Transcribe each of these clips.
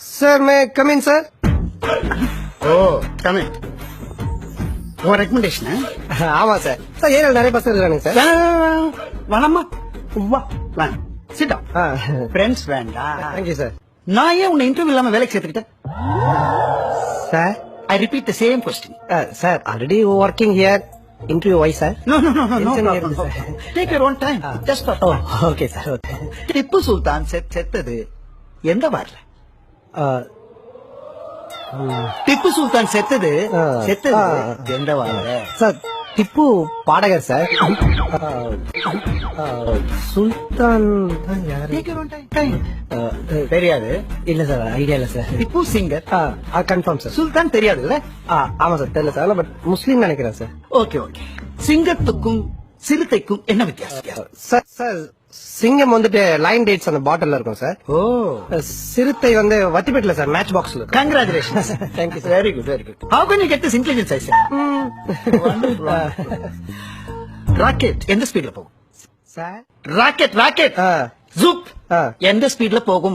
Sir may come in sir. Oh கமே உன் recommendation? ஆமா சார். சார் ஏரியாவில் நிறைய பசங்க இருக்கானுங்க சார். வேணாமா வா சிட்டா ஃப்ரெண்ட்ஸ் வேண்டாம். Thank you sir. நான் ஏன் உன்னை இன்டர்வியூ இல்லாம வேலைக்கு சேர்த்துக்கிட்டேன்? Sir I repeat the same question. Sir already working here. Interview why sir? No Engineer problem. sir. Take your own time. Just for talk. Okay sir okay. Tipu Sultan செத்தது எந்த வார்ல? திப்பு சுல்தான் செத்தது எந்த வார்ல? சார் திப்பு பாடகர் சார். சுல்தான் தான் யாரு? Take your own time. தெரியாது? இல்ல sir idea இல்ல sir. Tipu singer confirm sir. Sultan தெரியாதுல்ல? ஆமா சார் தெரியல சார். பட் முஸ்லீம் நினைக்கிறேன் சார். Okay okay. சிங்கத்துக்கும் சிறுத்தைக்கும் என்ன வித்தியாசம்? சார் சார் சிங்கம் வந்துட்டு லைன் டேட்ஸ் அந்த பாட்டில்ல இருக்கும் சார். ஓ சிறுத்தை வந்து வத்திப்பேட்டில் சார் மேட்ச் பாக்ஸ்ல. Congratulations. Thank you, sir. Very good very good. How can you get this intelligence, I say? Rocket எந்த ஸ்பீட்ல போகும் சார்? ராக்கெட் ஜூப் எந்த ஸ்பீட்ல போகும்?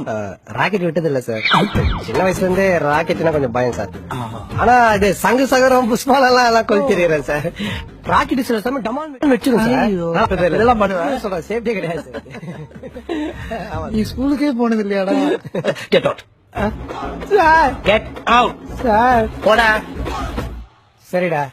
ராக்கெட் விட்டது இல்ல சார். சின்ன வயசுல இருந்தே ராக்கெட்னா கொஞ்சம் பயம் சார். ஆனா இது சங்கு சகரம் புஷ்பாலெல்லாம் எல்லாம் கொல் தெரியுறேன் சார். ராக்கெட் சில சமயம் டமால் வச்சிரும் சார். இதெல்லாம் பண்ணுவேன் சொல்றேன். சேஃப்டியே கிடையாது சார். நீ ஸ்கூலுக்கே போனது இல்லையாடா? Get out sir. Get out sir போடா. சரிடா.